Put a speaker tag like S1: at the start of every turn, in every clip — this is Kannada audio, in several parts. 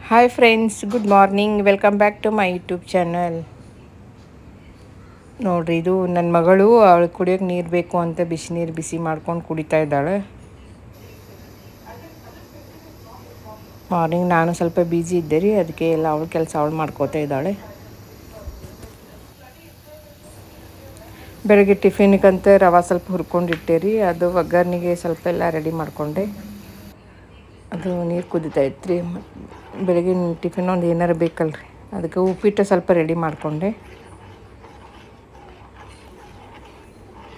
S1: Hi friends, good morning. Welcome back to my YouTube channel. ನೋಡಿರಿ, ಇದು ನನ್ನ ಮಗಳು. ಅವಳು ಕುಡಿಯೋಕ್ಕೆ ನೀರು ಬೇಕು ಅಂತ ಬಿಸಿ ಬಿಸಿ ಮಾಡ್ಕೊಂಡು ಕುಡಿತಾ ಇದ್ದಾಳೆ. ಮಾರ್ನಿಂಗ್ ನಾನು ಸ್ವಲ್ಪ ಬ್ಯುಸಿ ಇದ್ದೆ ರೀ, ಅದಕ್ಕೆ ಎಲ್ಲ ಅವಳ ಕೆಲಸ ಅವಳು ಮಾಡ್ಕೋತಾ ಇದ್ದಾಳೆ. ಬೆಳಗ್ಗೆ ಟಿಫಿನ್ಗಂತ ರವೆ ಸ್ವಲ್ಪ ಹುರ್ಕೊಂಡಿಟ್ಟೆ ರೀ. ಅದು ಒಗ್ಗರಣೆಗೆ ಸ್ವಲ್ಪ ಎಲ್ಲ ರೆಡಿ ಮಾಡಿಕೊಂಡೆ. ಅದು ನೀರು ಕುದಿತಾ ಇತ್ತು ರೀ. ಬೆಳಗಿನ ಟಿಫಿನ್ ಒಂದು ಏನಾರು ಬೇಕಲ್ರಿ, ಅದಕ್ಕೆ ಉಪ್ಪಿಟ್ಟು ಸ್ವಲ್ಪ ರೆಡಿ ಮಾಡಿಕೊಂಡೆ.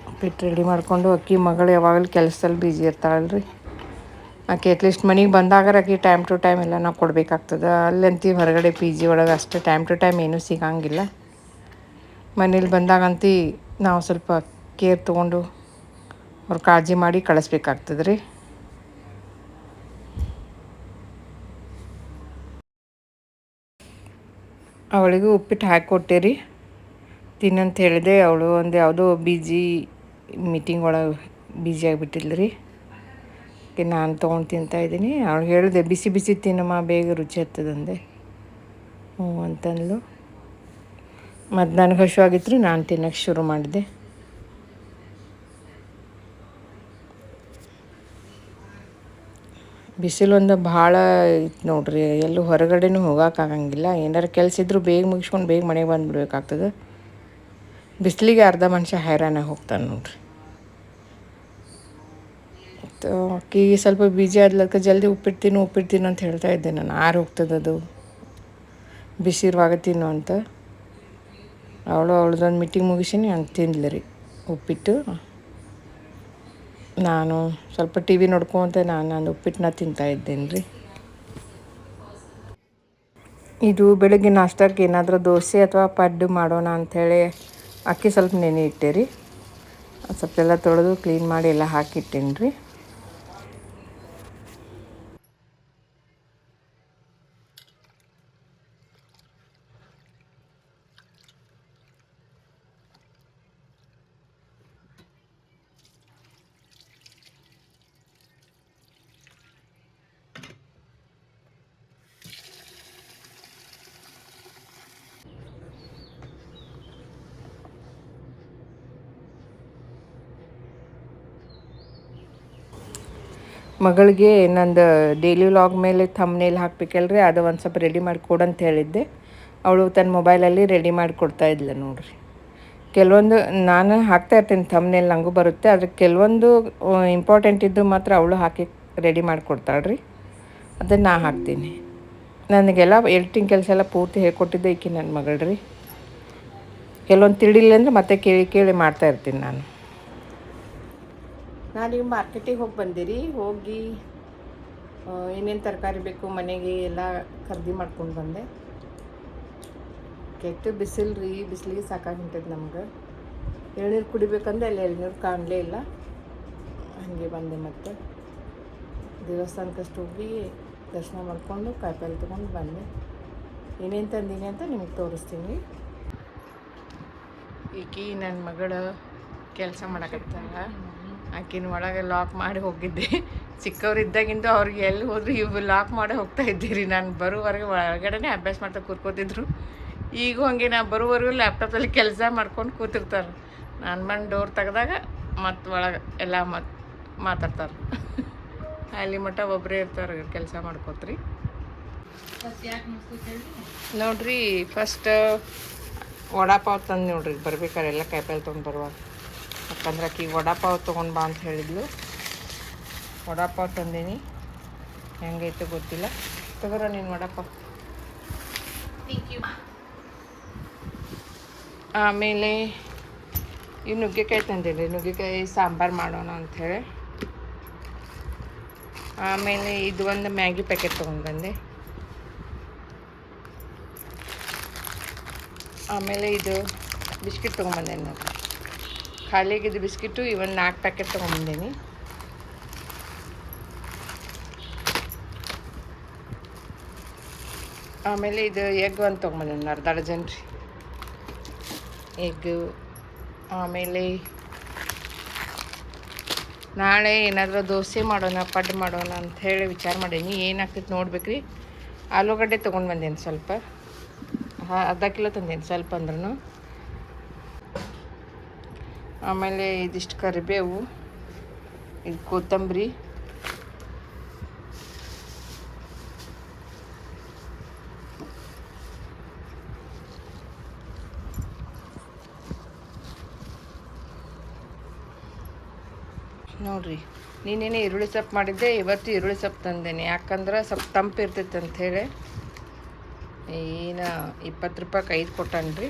S1: ಉಪ್ಪಿಟ್ಟು ರೆಡಿ ಮಾಡಿಕೊಂಡು, ಅಕ್ಕಿ ಮಗಳು ಯಾವಾಗಲೂ ಕೆಲಸದಲ್ಲಿ ಬ್ಯುಸಿ ಇರ್ತಾಳಲ್ರಿ. ಆಕೆ ಅಟ್ಲೀಸ್ಟ್ ಮನೆಗೆ ಬಂದಾಗ ಆಕೆ ಟೈಮ್ ಟು ಟೈಮ್ ಎಲ್ಲ ನಾವು ಕೊಡಬೇಕಾಗ್ತದೆ. ಅಲ್ಲಂತೂ ಹೊರಗಡೆ ಪಿ ಜಿ ಒಳಗೆ ಅಷ್ಟು ಟೈಮ್ ಟು ಟೈಮ್ ಏನೂ ಸಿಗಂಗಿಲ್ಲ. ಮನೇಲಿ ಬಂದಾಗಂತೂ ನಾವು ಸ್ವಲ್ಪ ಕೇರ್ ತೊಗೊಂಡು ಅವ್ರ ಕಾಳಜಿ ಮಾಡಿ ಕಳಿಸ್ಬೇಕಾಗ್ತದೆ ರೀ. ಅವಳಿಗೂ ಉಪ್ಪಿಟ್ಟು ಹಾಕಿಕೊಟ್ಟೆ ರೀ, ತಿನ್ನಂತ ಹೇಳಿದೆ. ಅವಳು ಒಂದು ಯಾವುದೋ ಮೀಟಿಂಗ್ ಒಳಗೆ ಬ್ಯುಸಿ ಆಗಿಬಿಟ್ಟಿಲ್ಲ ರೀ. ನಾನು ತೊಗೊಂಡು ತಿಂತಾಯಿದ್ದೀನಿ. ಅವಳು ಹೇಳಿದೆ, ಬಿಸಿ ಬಿಸಿ ತಿನ್ನಮ್ಮ, ಬೇಗ ರುಚಿ ಹತ್ತದಂದೆ. ಹ್ಞೂ ಅಂತಂದ್ಲು. ಮತ್ತು ನನಗೆ ಹಸಿವಾಗಿತ್ತು ರೀ, ನಾನು ತಿನ್ನೋಕ್ಕೆ ಶುರು ಮಾಡಿದೆ. ಬಿಸಿಲೊಂದು ಭಾಳ ಇತ್ತು ನೋಡ್ರಿ. ಎಲ್ಲೂ ಹೊರಗಡೆನೂ ಹೋಗೋಕ್ಕಾಗಂಗಿಲ್ಲ. ಏನಾರು ಕೆಲಸ ಇದ್ದರೂ ಬೇಗ ಮುಗಿಸ್ಕೊಂಡು ಬೇಗ ಮನೆಗೆ ಬಂದುಬಿಡ್ಬೇಕಾಗ್ತದೆ. ಬಿಸಿಲಿಗೆ ಅರ್ಧ ಮನುಷ್ಯ ಹೈರಾಣ ಹೋಗ್ತಾನೆ ನೋಡ್ರಿ. ಮತ್ತು ಆಕೆಗೆ ಸ್ವಲ್ಪ ಬಿಜಿ ಆದ್ಲಕ್ಕೆ ಜಲ್ದಿ ಉಪ್ಪಿಟ್ಟು ತಿನ್ನು ಅಂತ ಹೇಳ್ತಾ ಇದ್ದೆ ನಾನು. ಹೋಗ್ತದೆ ಅದು, ಬಿಸಿ ಇರುವಾಗ ತಿನ್ನು ಅಂತ. ಅವಳದೊಂದು ಮೀಟಿಂಗ್ ಮುಗಿಸಿನಿ ಅಂತ ತಿಂದ್ಲು ರೀ ಉಪ್ಪಿಟ್ಟು. ನಾನು ಸ್ವಲ್ಪ ಟಿ ವಿ ನೋಡ್ಕೊತ ನಾನು ಉಪ್ಪಿಟ್ಟನ್ನ ತಿಂತಾಯಿದ್ದೇನೆ ರೀ. ಇದು ಬೆಳಗ್ಗೆ ನಾಷ್ಟಕ್ಕೆ ಏನಾದರೂ ದೋಸೆ ಅಥವಾ ಪಡ್ಡು ಮಾಡೋಣ ಅಂಥೇಳಿ ಅಕ್ಕಿ ಸ್ವಲ್ಪ ನೆನೆ ಇಟ್ಟೆ ರೀ. ಸ್ವಲ್ಪ ಎಲ್ಲ ತೊಳೆದು ಕ್ಲೀನ್ ಮಾಡಿ ಎಲ್ಲ ಹಾಕಿಟ್ಟೇನಿ ರೀ. ಮಗಳಿಗೆ ನಂದು ಡೈಲಿ ವ್ಲಾಗ್ ಮೇಲೆ ಥಂಬ್ನೇಲ್ ಹಾಕಬೇಕಲ್ರಿ, ಅದು ಒಂದು ಸ್ವಲ್ಪ ರೆಡಿ ಮಾಡಿ ಕೊಡಂತ ಹೇಳಿದ್ದೆ. ಅವಳು ತನ್ನ ಮೊಬೈಲಲ್ಲಿ ರೆಡಿ ಮಾಡಿ ಕೊಡ್ತಾ ಇದ್ಲು ನೋಡ್ರಿ. ಕೆಲವೊಂದು ನಾನು ಹಾಕ್ತಾಯಿರ್ತೀನಿ ಥಂಬ್ನೇಲ್, ನನಗೂ ಬರುತ್ತೆ. ಆದರೆ ಕೆಲವೊಂದು ಇಂಪಾರ್ಟೆಂಟ್ ಇದ್ದು ಮಾತ್ರ ಅವಳು ಹಾಕಿ ರೆಡಿ ಮಾಡಿಕೊಡ್ತಾಳೆ ರೀ. ಅದನ್ನು ನಾ ಹಾಕ್ತೀನಿ. ನನಗೆಲ್ಲ ಎಡಿಟಿಂಗ್ ಕೆಲಸ ಎಲ್ಲ ಪೂರ್ತಿ ಹೇಳ್ಕೊಟ್ಟಿದ್ದೆ ಈಕೆ ನನ್ನ ಮಗಳು ರೀ. ಕೆಲವೊಂದು ತಿಳಿಲಿಲ್ಲ ಅಂದರೆ ಮತ್ತೆ ಕೇಳಿ ಮಾಡ್ತಾಯಿರ್ತೀನಿ ನಾನು. ನಾನೀಗ ಮಾರ್ಕೆಟಿಗೆ ಹೋಗಿ ಬಂದಿರಿ. ಹೋಗಿ ಏನೇನು ತರಕಾರಿ ಬೇಕು ಮನೆಗೆ ಎಲ್ಲ ಖರೀದಿ ಮಾಡ್ಕೊಂಡು ಬಂದೆ. ಕೆಟ್ಟ ಬಿಸಿಲು ರೀ, ಬಿಸಿಲಿಗೆ ಸಾಕಾಗಿ ಹೊಂಟೈತೆ ನಮ್ಗೆ. ಎಳ್ನೀರು ಕುಡಿಬೇಕಂದ್ರೆ ಅಲ್ಲಿ ಎಳ್ನೀರು ಕಾಣಲೇ ಇಲ್ಲ. ಹಾಗೆ ಬಂದೆ. ಮತ್ತು ದೇವಸ್ಥಾನಕ್ಕಷ್ಟು ಹೋಗಿ ದರ್ಶನ ಮಾಡಿಕೊಂಡು ಕಾಯಿಪಲ್ಲೆ ತೊಗೊಂಡು ಬಂದೆ. ಏನೇನು ತಂದೀನಿ ಅಂತ ನಿಮಗೆ ತೋರಿಸ್ತೀನಿ. ಈಕಿ ನನ್ನ ಮಗಳು ಕೆಲಸ ಮಾಡಕತ್ತಾಳ. ಆಕಿನ ಒಳಗೆ ಲಾಕ್ ಮಾಡಿ ಹೋಗಿದ್ದೆ. ಚಿಕ್ಕವರಿದ್ದಾಗಿಂದು ಅವ್ರಿಗೆ ಎಲ್ಲಿ ಹೋದ್ರು ಇವು ಲಾಕ್ ಮಾಡಿ ಹೋಗ್ತಾ ಇದ್ದೀರಿ. ನಾನು ಬರೋವರೆಗೆ ಒಳಗಡೆ ಅಭ್ಯಾಸ ಮಾಡ್ತಾ ಕೂತ್ಕೋತಿದ್ರು. ಈಗೂ ಹಂಗೆ ನಾ ಬರೋವರೆಗೂ ಲ್ಯಾಪ್ಟಾಪಲ್ಲಿ ಕೆಲಸ ಮಾಡ್ಕೊಂಡು ಕೂತಿರ್ತಾರೆ. ನಾನು ಬಂದು ಡೋರ್ ತೆಗ್ದಾಗ ಮತ್ತು ಒಳಗೆ ಎಲ್ಲ ಮಾತಾಡ್ತಾರೆ. ಅಲ್ಲಿ ಮಟ್ಟ ಒಬ್ಬರೇ ಇರ್ತಾರೆ ಕೆಲಸ ಮಾಡ್ಕೋತ್ರಿ. ನೋಡ್ರಿ, ಫಸ್ಟ್ ವಡಾಪಾವ್ ತಂದು ನೋಡ್ರಿ ಬರ್ಬೇಕಾರೆ ಎಲ್ಲ ಕಾಯಿಪಲ್ಲೆ ತೊಗೊಂಡು ಬರುವಾಗ. ಯಾಕಂದ್ರೆ ಆಕಿಗೆ ವಡಾಪಾವ್ ತೊಗೊಂಡು ಬಾ ಅಂತ ಹೇಳಿದ್ಲು. ವಡಾಪಾವ್ ತಂದೀನಿ. ಹೆಂಗೈತೆ ಗೊತ್ತಿಲ್ಲ. ತಗೋರ ನೀನು ವಡಾಪಾವ್. Thank you. ಆಮೇಲೆ ಈ ನುಗ್ಗೆಕಾಯಿ ತಂದೀನಿ. ನುಗ್ಗೆಕಾಯಿ ಸಾಂಬಾರು ಮಾಡೋಣ ಅಂಥೇಳಿ. ಆಮೇಲೆ ಇದು ಒಂದು ಮ್ಯಾಗಿ ಪ್ಯಾಕೆಟ್ ತೊಗೊಂಡು ಬಂದೆ. ಆಮೇಲೆ ಇದು ಬಿಸ್ಕಿಟ್ ತೊಗೊಂಬಂದೇನಿ ನಾನು. ಖಾಲಿಯಾಗಿದ್ದು ಬಿಸ್ಕಿಟು ಇವೊಂದು 4 ಪ್ಯಾಕೆಟ್ ತೊಗೊಂಬಂದೇನಿ. ಆಮೇಲೆ ಇದು ಎಗ್ ಒಂದು ತೊಗೊಂಬಂದೇನಿ, ಅರ್ಧ ಡಜನ್ ರೀ ಎಗ್ಗು. ಆಮೇಲೆ ನಾಳೆ ಏನಾದರೂ ದೋಸೆ ಮಾಡೋಣ, ಪಡ್ಡು ಮಾಡೋಣ ಅಂಥೇಳಿ ವಿಚಾರ ಮಾಡೀನಿ. ಏನಾಗ್ತೈತೆ ನೋಡ್ಬೇಕು ರೀ. ಆಲೂಗಡ್ಡೆ ತೊಗೊಂಡು ಬಂದೇನು ಸ್ವಲ್ಪ, ಅರ್ಧ ಕಿಲೋ ತಂದೇನು ಸ್ವಲ್ಪ ಅಂದ್ರೂ. ಆಮೇಲೆ ಇದಿಷ್ಟು ಕರಿಬೇವು, ಇದು ಕೊತ್ತಂಬರಿ, ನೋಡಿರಿ. ನೀನೇನೇ ಈರುಳ್ಳಿ ಸೊಪ್ಪು ಮಾಡಿದ್ದೆ, ಇವತ್ತು ಈರುಳ್ಳಿ ಸೊಪ್ಪು ತಂದೇನೆ. ಯಾಕಂದ್ರೆ ಸ್ವಲ್ಪ ತಂಪು ಇರ್ತೈತೆ ಅಂಥೇಳಿ. ಏನು 20 ರೂಪಾಯಿಗೆ 5 ಕೊಟ್ಟಾನ್ರಿ.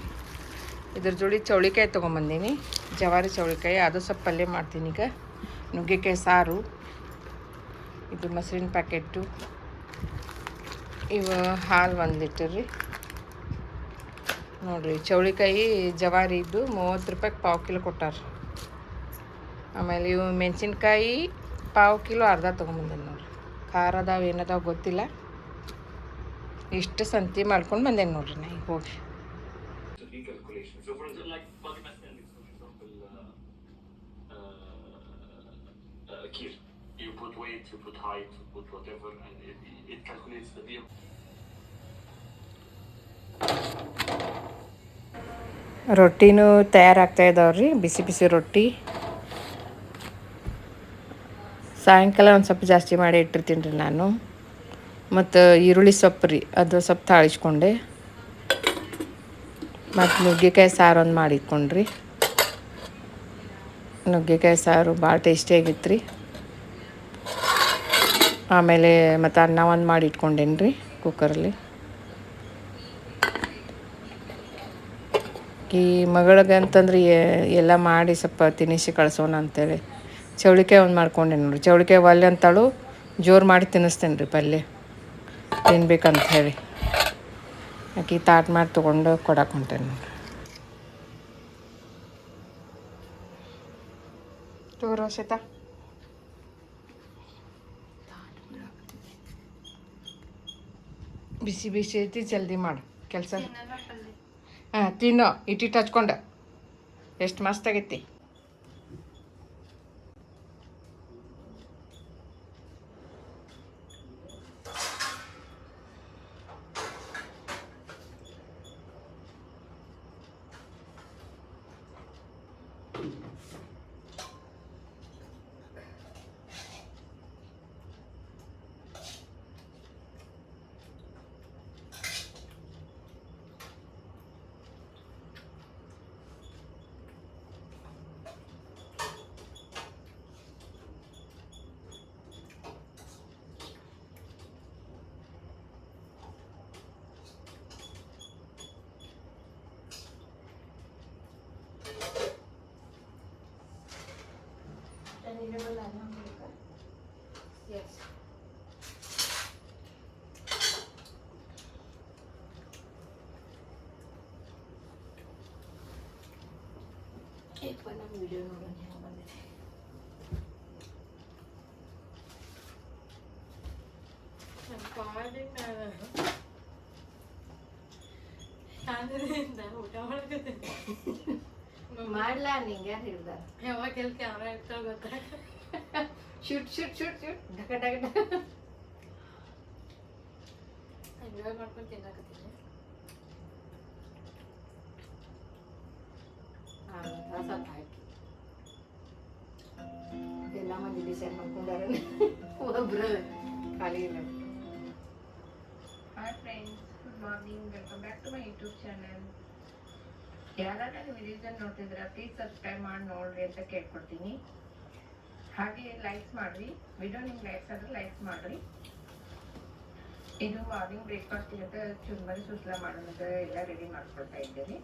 S1: ಇದ್ರ ಜೋಡಿ ಚೌಳಿಕಾಯಿ ತೊಗೊಂಬಂದೀನಿ, ಜವಾರಿ ಚೌಳಿಕಾಯಿ. ಅದು ಸ್ವಲ್ಪ ಪಲ್ಯ ಮಾಡ್ತೀನಿ ಈಗ. ನುಗ್ಗೆಕಾಯಿ ಸಾರು, ಇದು ಮೊಸರಿನ ಪ್ಯಾಕೆಟು, ಇವು ಹಾಲು 1 ಲೀಟರ್ ರೀ. ನೋಡಿರಿ, ಚೌಳಿಕಾಯಿ ಜವಾರಿ ಇದ್ದು 30 ರೂಪಾಯಿಗೆ 1/4 ಕಿಲೋ ಕೊಟ್ಟಾರ. ಆಮೇಲೆ ಇವು ಮೆಣಸಿನ್ಕಾಯಿ 1/4 ಕಿಲೋ ಅರ್ಧ ತೊಗೊಂಬಂದೇನೆ ನೋಡಿರಿ. ಖಾರ ಅದಾವ ಏನದಾವ ಗೊತ್ತಿಲ್ಲ, ಇಷ್ಟು ಸಂತಿ ಮಾಡ್ಕೊಂಡು ಬಂದೇನೆ ನೋಡಿರಿ ನಾ ಈಗ ಹೋಗಿ. ರೊಟ್ಟಿನೂ ತಯಾರಾಗ್ತಾ ಇದಾವ್ರಿ, ಬಿಸಿ ಬಿಸಿ ರೊಟ್ಟಿ. ಸಾಯಂಕಾಲ ಒಂದು ಸ್ವಲ್ಪ ಜಾಸ್ತಿ ಮಾಡಿ ಇಟ್ಟಿರ್ತೀನಿ ರೀ ನಾನು. ಮತ್ತು ಈರುಳ್ಳಿ ಸೊಪ್ಪು ರೀ, ಅದು ಸ್ವಲ್ಪ ತಾಳಿಸ್ಕೊಂಡೆ. ಮತ್ತು ನುಗ್ಗೆಕಾಯಿ ಸಾರು ಒಂದು ಮಾಡಿಟ್ಕೊಂಡ್ರಿ. ನುಗ್ಗೆಕಾಯಿ ಸಾರು ಭಾಳ ಟೇಸ್ಟಿಯಾಗಿತ್ತು ರೀ. ಆಮೇಲೆ ಮತ್ತು ಅನ್ನ ಒಂದು ಮಾಡಿ ಇಟ್ಕೊಂಡೇನಿ ರೀ ಕುಕ್ಕರಲ್ಲಿ. ಈ ಮಗಳಿಗೆ ಅಂತಂದ್ರೆ ಎಲ್ಲ ಮಾಡಿ ಸ್ವಲ್ಪ ತಿನ್ನಿಸಿ ಕಳ್ಸೋಣ ಅಂತೇಳಿ ಚೌಳಿಕಾಯಿ ಒಂದು ಮಾಡ್ಕೊಂಡೆ ನೋಡಿರಿ. ಚೌಳಿಕಾಯಿ ಒಲ್ಲೆ ಅಂತಾಳು, ಜೋರು ಮಾಡಿ ತಿನ್ನಿಸ್ತೇನೆ ರೀ ಪಲ್ಯ ತಿನ್ಬೇಕಂತ ಹೇಳಿ. ಆಕೆ ತಾಟ್ ಮಾಡಿ ತೊಗೊಂಡು ಕೊಡಕ್ಕೆ ಹೊಂಟೇನೆ ನೋಡಿರಿ. ತಗೋರೋ ಶೀತಾ, ಬಿಸಿ ಬಿಸಿ ಐತಿ, ಜಲ್ದಿ ಮಾಡು ಕೆಲಸ. ಹಾಂ ತಿನ್ನೋ, ಇಟ್ಟಿಟ್ಟು ಹಚ್ಕೊಂಡು. ಎಷ್ಟು ಮಸ್ತ್ ಆಗೈತಿ. Yes. ನಮ್ಮ ವಿಡಿಯೋ ನೋಡೋಣ ಹೆಂಗೆ ಬಂದಿದೆ. ಊಟ ಮಾಡ್ಲಾ ನಿಂಗೆ ಯಾರು ಹೇಳ್ದಾರ? ಯಾವಾಗ ಎಲ್ಲಿ ಕ್ಯಾಮ್ರಾ ಇರ್ತಾವ ಗೊತ್ತಾಗ. ಶೂಟ್ ಶೂಟ್ ಶೂಟ್ ಶೂಟ್ ಢಕ ಢಕ ಢಕ ಎಂಜಾಯ್ ಮಾಡ್ಕೊಂಡು ತಿನ್ನಕತ್ತೀನಿ. ಸ್ವಲ್ಪ ಹಾಕಿ ಎಲ್ಲ ಮಂದಿ ಡಿಸೈಡ್ ಮಾಡ್ಕೊಂಡಾರ, ಒಬ್ರು ಖಾಲಿ ಇಲ್ಲ. Hi friends, good morning, welcome back to my YouTube channel. ಯಾರು ನನ್ನ ವಿಡಿಯೋಸ್ ನೋಡ್ತಿದ್ರ ಪ್ಲೀಸ್ ಸಬ್ಸ್ಕ್ರೈಬ್ ಮಾಡಿ ನೋಡ್ರಿ ಅಂತ ಕೇಳ್ಕೊಡ್ತೀನಿ. ಹಾಗೆ ಲೈಕ್ಸ್ ಮಾಡ್ರಿ, ವಿಡಿಯೋ ನಿಮ್ಗೆ ಲೈಕ್ಸ್ ಆದ್ರೆ ಲೈಕ್ಸ್ ಮಾಡ್ರಿ. ಇದು ಮಾರ್ನಿಂಗ್ ಬ್ರೇಕ್ಫಾಸ್ಟ್ ಇವತ್ತು ಚುರ್ಮರಿ ಸುಸ್ಲ ಮಾಡೋದ ಎಲ್ಲ ರೆಡಿ ಮಾಡ್ಕೊಳ್ತಾ ಇದ್ದೇನೆ.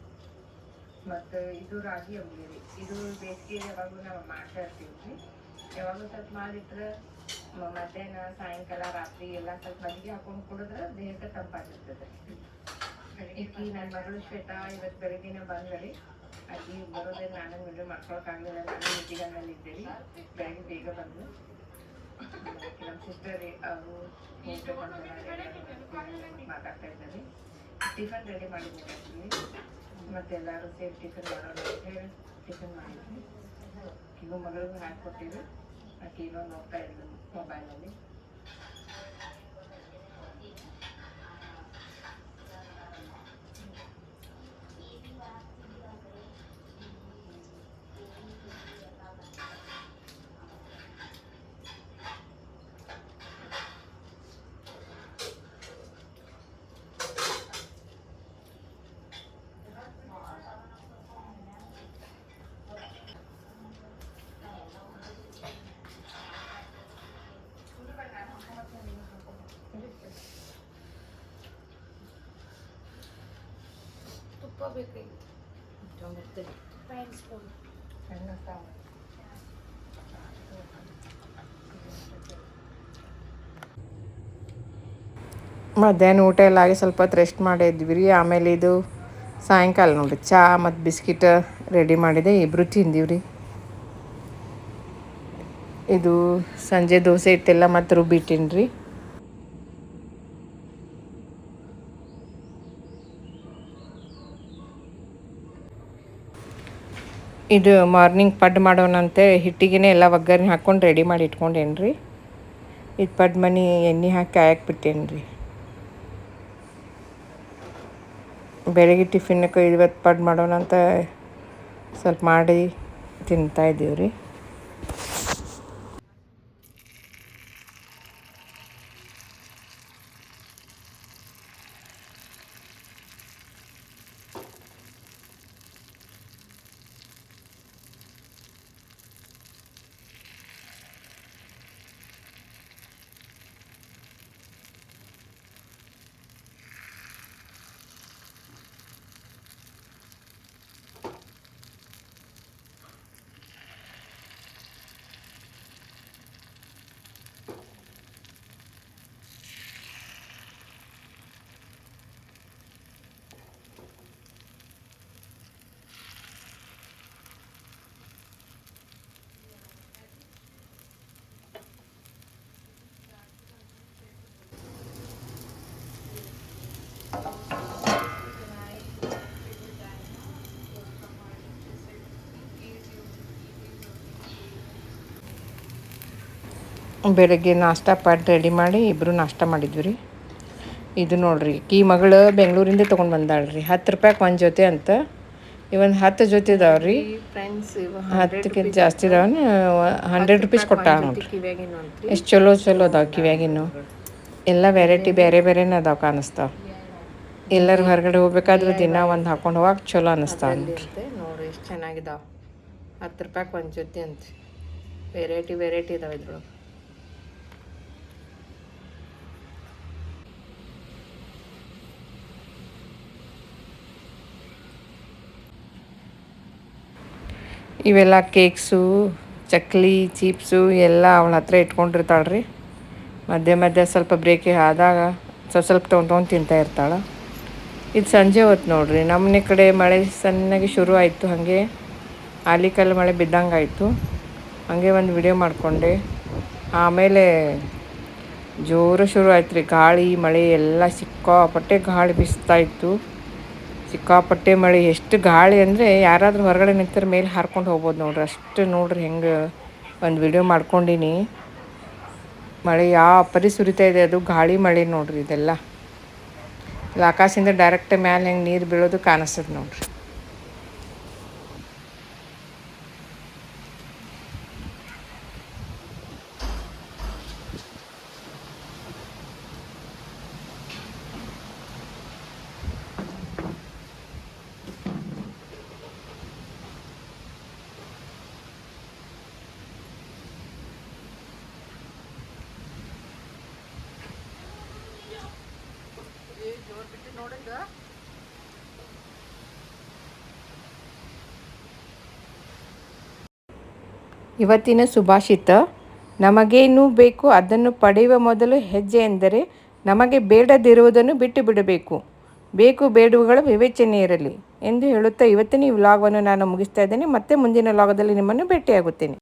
S1: ಮತ್ತು ಇದು ರಾಗಿ ಅಂಬಲಿ ರೀ. ಇದು ಬೇಸಿಗೆ ಯಾವಾಗಲೂ ನಾವು ಮಾಡ್ತಾ ಇರ್ತೀವಿ. ಯಾವಾಗಲೂ ಸ್ವಲ್ಪ ಮಾಡಿಟ್ರೆ ಮಧ್ಯಾಹ್ನ ಸಾಯಂಕಾಲ ರಾತ್ರಿ ಎಲ್ಲ ಸ್ವಲ್ಪ ಮಜ್ಜಿಗೆ ಹಾಕೊಂಡು ಕುಡಿದ್ರೆ ದೇಹಕ್ಕೆ ತಂಪಾಗಿರ್ತದೆ. ಈಕಿ ನನ್ನ ಮಗಳು ಶ್ವೇತಾ ಇವತ್ತು ಬೆಳಗ್ಗೆನೇ ಬಂದ್ರಿ. ಅಲ್ಲಿ ಬರೋದೇ ನಾನು ವಿಡಿಯೋ ಮಾಡ್ಕೊಳಕ್ಕಾಗಲಿಲ್ಲ, ನಾನು ಮಿಟಿಗನ್ನಲ್ಲಿ ಇದ್ದೇವೆ. ಬೆಳಗ್ಗೆ ಬೇಗ ಬಂದು ನಮ್ಮ ಸಿಸ್ಟರ್ ಅವರು ಮಾತಾಡ್ತಾ ಇದ್ದಾರೆ. ಟಿಫನ್ ರೆಡಿ ಮಾಡಿದ್ದೀನಿ, ಮತ್ತೆಲ್ಲರೂ ಸೇರಿ ಟಿಫನ್ ಮಾಡೋಣ ಅಂತ ಹೇಳಿ ಟಿಫನ್ ಮಾಡಿದ್ವಿ. ಈಗ ಮಗಳಿಗೂ ಹಾಕಿಕೊಟ್ಟಿವಿ. ಆಕೆ ಏನೋ ನೋಡ್ತಾ ಇದ್ವಿ ಮೊಬೈಲಲ್ಲಿ. ಮಧ್ಯಾಹ್ನ ಊಟ ಎಲ್ಲ ಆಗಿ ಸ್ವಲ್ಪ ಹೊತ್ತು ರೆಸ್ಟ್ ಮಾಡಿದ್ವಿ ರೀ. ಆಮೇಲೆ ಇದು ಸಾಯಂಕಾಲ ನೋಡಿ ಚಹಾ ಮತ್ತು ಬಿಸ್ಕಿಟ್ ರೆಡಿ ಮಾಡಿದೆ, ಇಬ್ಬರು ತಿಂದೀವಿ ರೀ. ಇದು ಸಂಜೆ ದೋಸೆ ಹಿಟ್ಟೆಲ್ಲ ಮತ್ತು ರುಬ್ಬಿಟ್ಟಿನಿ ರೀ. ಇದು ಮಾರ್ನಿಂಗ್ ಪಡ್ಡು ಮಾಡೋಣಂತೆ ಹಿಟ್ಟಿಗೆ ಎಲ್ಲ ಒಗ್ಗರಣೆ ಹಾಕ್ಕೊಂಡು ರೆಡಿ ಮಾಡಿ ಇಟ್ಕೊಂಡೇನಿ ರೀ. ಇದು ಪಡ್ಡು ಮನೆ ಎಣ್ಣೆ ಹಾಕಿ ಕಾಯಕ್ಕೆ ಬಿಟ್ಟೇನಿ ರೀ. ಬೆಳಗ್ಗೆ ಟಿಫಿನ್ಗೆ ಇವತ್ತು ಪಡ್ಡು ಮಾಡೋಣಂತ ಸ್ವಲ್ಪ ಮಾಡಿ ತಿಂತಾಯಿದ್ದೀವಿ ರೀ. ಬೆಳಗ್ಗೆ ನಾಷ್ಟ ಪಡ್ಡು ರೆಡಿ ಮಾಡಿ ಇಬ್ಬರು ನಾಷ್ಟ ಮಾಡಿದ್ವಿ ರೀ. ಇದು ನೋಡಿರಿ ಈ ಮಗಳು ಬೆಂಗಳೂರಿಂದ ತೊಗೊಂಡು ಬಂದಾಳ್ರಿ. 10 ರೂಪಾಯಿಗೆ ಒಂದು ಜೊತೆ ಅಂತ. ಇವೊಂದು 10 ಜೊತೆ ಇದಾವೆ ರೀ. ಫ್ರೆಂಡ್ಸ್ 10ಕ್ಕಿಂತ ಜಾಸ್ತಿ ಇದಾವೆ. 100 ರೂಪೀಸ್ ಕೊಟ್ಟ ನೋಡ್ರಿ. ಎಷ್ಟು ಚಲೋ ಅದಾವೆ ಕಿವ್ಯಾಗಿನ್ನು. ಎಲ್ಲ ವೆರೈಟಿ ಬೇರೆ ಬೇರೆನೇ ಅದಾವೆ ಕಾಣಿಸ್ತಾವೆ. ಎಲ್ಲರೂ ಹೊರಗಡೆ ಹೋಗ್ಬೇಕಾದ್ರೆ ದಿನ ಒಂದು ಹಾಕೊಂಡು ಹೋಗಕ್ಕೆ ಚಲೋ ಅನ್ನಿಸ್ತಾವೆ ನೋಡ್ರಿ. ಎಷ್ಟು ಚೆನ್ನಾಗಿದ್ದಾವೆ. 10 ರೂಪಾಯಿಗೆ ಒಂದು ಜೊತೆ ಅಂತ. ವೆರೈಟಿ ಇದಾವೆ ಇದ್ರೊಳಗೆ. ಇವೆಲ್ಲ ಕೇಕ್ಸು, ಚಕ್ಲಿ, ಚಿಪ್ಸು ಎಲ್ಲ ಅವಳ ಹತ್ರ ಇಟ್ಕೊಂಡಿರ್ತಾಳೆ ರೀ. ಮಧ್ಯೆ ಸ್ವಲ್ಪ ಬ್ರೇಕ್ ಆದಾಗ ಸ್ವಲ್ಪ ತೊಗೊಂಡು ತಿಂತಾ ಇರ್ತಾಳೆ. ಇದು ಸಂಜೆ ಹೊತ್ತು ನೋಡಿರಿ. ನಮ್ಮನೆ ಕಡೆ ಮಳೆ ಸಣ್ಣಗೆ ಶುರು ಆಯಿತು. ಹಾಗೆ ಆಲಿಕಲ್ಲು ಮಳೆ ಬಿದ್ದಂಗೆ ಆಯಿತು. ಹಾಗೆ ಒಂದು ವಿಡಿಯೋ ಮಾಡಿಕೊಂಡೆ. ಆಮೇಲೆ ಜೋರು ಶುರು ಆಯ್ತು ರೀ. ಗಾಳಿ ಮಳೆ ಎಲ್ಲ ಸಿಕ್ಕಾಪಟ್ಟೆ ಗಾಳಿ ಬೀಸ್ತಾಯಿತ್ತು. ಸಿಕ್ಕಾಪಟ್ಟೆ ಮಳೆ. ಎಷ್ಟು ಗಾಳಿ ಅಂದರೆ ಯಾರಾದರೂ ಹೊರಗಡೆ ನಿಂತರ ಮೇಲೆ ಹಾರ್ಕೊಂಡು ಹೋಗ್ಬೋದು ನೋಡ್ರಿ. ಅಷ್ಟು ನೋಡ್ರಿ ಹೆಂಗೆ ಒಂದು ವಿಡಿಯೋ ಮಾಡ್ಕೊಂಡೀನಿ. ಮಳೆ ಯಾವ ಪರಿ ಸುರಿತಾ ಇದೆ. ಅದು ಗಾಳಿ ಮಳೆ ನೋಡ್ರಿ ಇದೆಲ್ಲ. ಇಲ್ಲ ಆಕಾಶದಿಂದ ಡೈರೆಕ್ಟ್ ಮ್ಯಾಲೆ ಹೆಂಗೆ ನೀರು ಬೀಳೋದು ಕಾಣಿಸ್ತದೆ ನೋಡ್ರಿ. ಇವತ್ತಿನ ಸುಭಾಷಿತ: ನಮಗೇನು ಬೇಕು ಅದನ್ನು ಪಡೆಯುವ ಮೊದಲು ಹೆಜ್ಜೆ ಎಂದರೆ ನಮಗೆ ಬೇಡದಿರುವುದನ್ನು ಬಿಟ್ಟು ಬಿಡಬೇಕು. ಬೇಕು ಬೇಡುವುಗಳ ವಿವೇಚನೆ ಇರಲಿ ಎಂದು ಹೇಳುತ್ತಾ ಇವತ್ತಿನ ಈ ವ್ಲಾಗವನ್ನು ನಾನು ಮುಗಿಸ್ತಾ ಇದ್ದೇನೆ. ಮತ್ತೆ ಮುಂದಿನ ವ್ಲಾಗದಲ್ಲಿ ನಿಮ್ಮನ್ನು ಭೇಟಿಯಾಗುತ್ತೇನೆ.